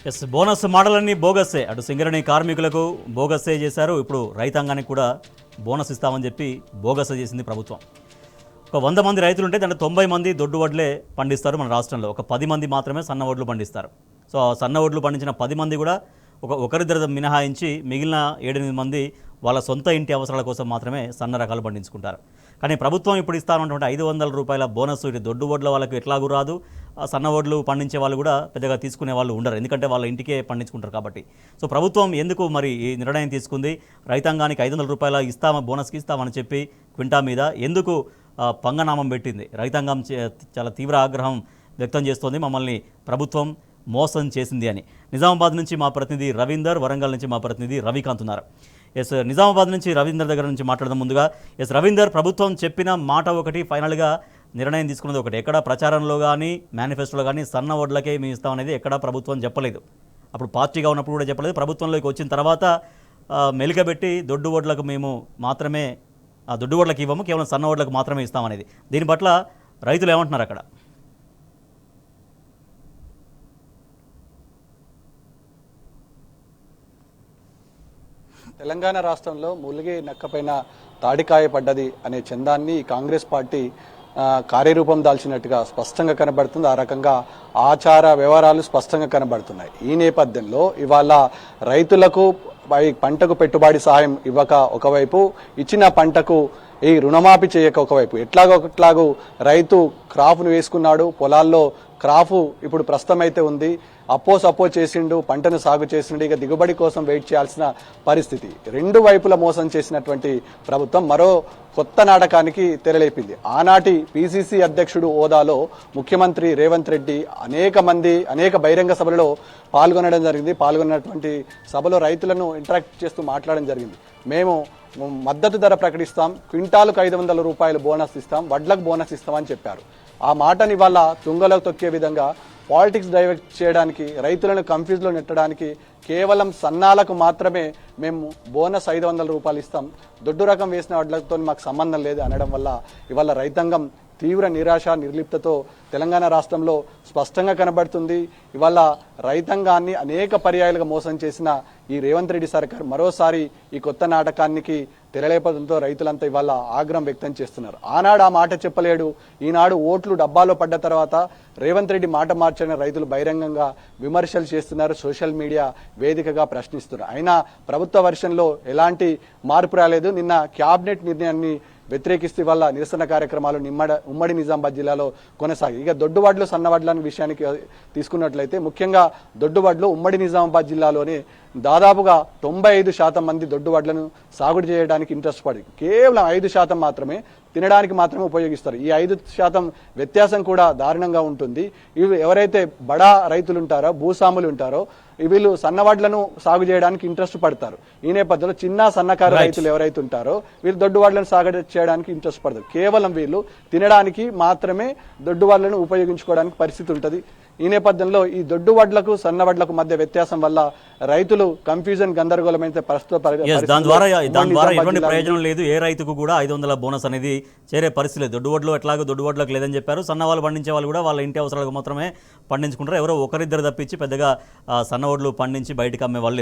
Yes bonus మోడలన్నీ బోగస్సే. అటు సింగరేణి కార్మికులకు బోగస్సే చేశారు. ఇప్పుడు రైతాంగానికి కూడా బోనస్ ఇస్తామని చెప్పి బోగస్ చేసింది ప్రభుత్వం. ఒక 100 మంది రైతులుంటే దాంట్లో 90 మంది దొడ్డు వడ్లే పండిస్తారు మన రాష్ట్రంలో. ఒక 10 మంది మాత్రమే సన్న వడ్లు పండిస్తారు. సో సన్న వడ్లు పండించిన 10 మంది కూడా ఒకరిద్దరు మినహాయించి మిగిలిన 7-8 మంది వాళ్ళ సొంత ఇంటి అవసరాల కోసం మాత్రమే సన్న రకాలు పండించుకుంటారు. కానీ ప్రభుత్వం ఇప్పుడు ఇస్తానన్నటువంటి 500 రూపాయల బోనస్ ఇటు దొడ్డు వడ్ల వాళ్ళకు ఎట్లాగూ రాదు. సన్న వడ్లు పండించే వాళ్ళు కూడా పెద్దగా తీసుకునే వాళ్ళు ఉండరు, ఎందుకంటే వాళ్ళ ఇంటికే పండించుకుంటారు కాబట్టి. సో ప్రభుత్వం ఎందుకు మరి ఈ నిర్ణయం తీసుకుంది? రైతాంగానికి 500 రూపాయల బోనస్కి ఇస్తామని చెప్పి క్వింటా మీద ఎందుకు పంగనామం పెట్టింది? రైతాంగం చాలా తీవ్ర ఆగ్రహం వ్యక్తం చేస్తోంది, మమ్మల్ని ప్రభుత్వం మోసం చేసింది అని. నిజామాబాద్ నుంచి మా ప్రతినిధి రవీందర్, వరంగల్ నుంచి మా ప్రతినిధి రవికాంత్ ఉన్నారు. ఎస్ నిజామాబాద్ నుంచి రవీందర్ దగ్గర నుంచి మాట్లాడదాం. ముందుగా ఎస్ రవీందర్, ప్రభుత్వం చెప్పిన మాట ఒకటి, ఫైనల్గా నిర్ణయం తీసుకున్నది ఒకటి. ఎక్కడ ప్రచారంలో కానీ మేనిఫెస్టోలో కానీ సన్న వడ్లకే మేము ఇస్తామనేది ఎక్కడా ప్రభుత్వం చెప్పలేదు. అప్పుడు పార్టీగా ఉన్నప్పుడు కూడా చెప్పలేదు. ప్రభుత్వంలోకి వచ్చిన తర్వాత మెలికబెట్టి దొడ్డు వడ్లకు మేము మాత్రమే దొడ్డు వడ్లకు ఇవ్వము, కేవలం సన్న వడ్లకు మాత్రమే ఇస్తామనేది. దీని పట్ల రైతులు ఏమంటున్నారు అక్కడ? తెలంగాణ రాష్ట్రంలో ములిగి నక్కపైన తాడికాయ పడ్డది అనే చందాన్ని కాంగ్రెస్ పార్టీ కార్యరూపం దాల్చినట్టుగా స్పష్టంగా కనబడుతుంది. ఆ రకంగా ఆచార వ్యవహారాలు స్పష్టంగా కనబడుతున్నాయి. ఈ నేపథ్యంలో ఇవాళ రైతులకు పంటకు పెట్టుబడి సహాయం ఇవ్వక ఒకవైపు, ఇచ్చిన పంటకు ఈ రుణమాఫీ చేయక ఒకవైపు, ఎట్లాగో రైతు క్రాప్ను వేసుకున్నాడు, పొలాల్లో క్రాపు ఇప్పుడు ప్రస్తుతం అయితే ఉంది, సపో చేసిండు, పంటను సాగు చేసిండు, ఇక దిగుబడి కోసం వెయిట్ చేయాల్సిన పరిస్థితి. రెండు వైపుల మోసం చేసినటువంటి ప్రభుత్వం మరో కొత్త నాటకానికి తెరలేపింది. ఆనాటి పిసిసి అధ్యక్షుడు హోదాలో ముఖ్యమంత్రి రేవంత్ రెడ్డి అనేక బహిరంగ సభలలో పాల్గొనడం జరిగింది. పాల్గొన్నటువంటి సభలో రైతులను ఇంటరాక్ట్ చేస్తూ మాట్లాడడం జరిగింది. మేము మద్దతు ధర ప్రకటిస్తాం, క్వింటాలకు 500 రూపాయలు బోనస్ ఇస్తాం, వడ్లకు బోనస్ ఇస్తామని చెప్పారు. ఆ మాటని వల్ల తుంగలో తొక్కే విధంగా పాలిటిక్స్ డైవర్ట్ చేయడానికి, రైతులను కన్ఫ్యూజ్లో నెట్టడానికి కేవలం సన్నాలకు మాత్రమే మేము బోనస్ 500 రూపాయలు ఇస్తాం, దొడ్డు రకం వేసిన వడ్లతో మాకు సంబంధం లేదు అనడం వల్ల ఇవాళ రైతాంగం తీవ్ర నిరాశ నిర్లిప్తతో తెలంగాణ రాష్ట్రంలో స్పష్టంగా కనబడుతుంది. ఇవాళ రైతాంగాన్ని అనేక పర్యాయాలుగా మోసం చేసిన ఈ రేవంత్ రెడ్డి సర్కార్ మరోసారి ఈ కొత్త నాటకానికి తెరలేపడంతో రైతులంతా ఇవాళ ఆగ్రహం వ్యక్తం చేస్తున్నారు. ఆనాడు ఆ మాట చెప్పలేడు, ఈనాడు ఓట్లు డబ్బాలో పడ్డ తర్వాత రేవంత్ రెడ్డి మాట మార్చిన రైతులు బహిరంగంగా విమర్శలు చేస్తున్నారు, సోషల్ మీడియా వేదికగా ప్రశ్నిస్తున్నారు. అయినా ప్రభుత్వ వర్షన్లో ఎలాంటి మార్పు రాలేదు. నిన్న క్యాబినెట్ నిర్ణయాన్ని వ్యతిరేకిస్తూ వల్ల నిరసన కార్యక్రమాలు ఉమ్మడి నిజామాబాద్ జిల్లాలో కొనసాగి, ఇక దొడ్డువడ్లు సన్నవడ్ల విషయానికి తీసుకున్నట్లయితే ముఖ్యంగా దొడ్డువడ్లు ఉమ్మడి నిజామాబాద్ జిల్లాలోనే దాదాపుగా 95% మంది దొడ్డువడ్లను సాగు చేయడానికి ఇంట్రెస్ట్ పడి కేవలం 5% మాత్రమే తినడానికి మాత్రమే ఉపయోగిస్తారు. ఈ 5% వ్యత్యాసం కూడా దారుణంగా ఉంటుంది. ఇవి ఎవరైతే బడా రైతులు ఉంటారో, భూస్వాములు ఉంటారో, వీళ్ళు సన్నవడ్లను సాగు చేయడానికి ఇంట్రెస్ట్ పడతారు. ఈ నేపథ్యంలో చిన్న సన్నకారు రైతులు ఎవరైతే ఉంటారో వీళ్ళు దొడ్డువడ్లను సాగు చేయడానికి ఇంట్రెస్ట్ పడతారు. కేవలం వీళ్ళు తినడానికి మాత్రమే దొడ్డువడ్లను ఉపయోగించుకోవడానికి పరిస్థితి ఉంటుంది. ఈ నేపథ్యంలో ఈ దొడ్డు వడ్లకు సన్న వడ్లకు మధ్య వ్యత్యాసం వల్ల రైతులు కన్ఫ్యూజన్ గందరగోళమైతే దాని ద్వారా ఎటువంటి ప్రయోజనం లేదు. ఏ రైతుకు కూడా 500 బోనస్ అనేది చేరే పరిస్థితి లేదు. దొడ్డు వడ్లు ఎట్లాగో దొడ్డు వడ్లకు లేదని చెప్పారు. సన్న వాళ్ళు పండించే వాళ్ళు కూడా వాళ్ళ ఇంటి అవసరాలకు మాత్రమే పండించుకుంటారు. ఎవరో ఒకరిద్దరు తప్పించి పెద్దగా సన్న వడ్లు పండించి బయటకు అమ్మే వాళ్ళు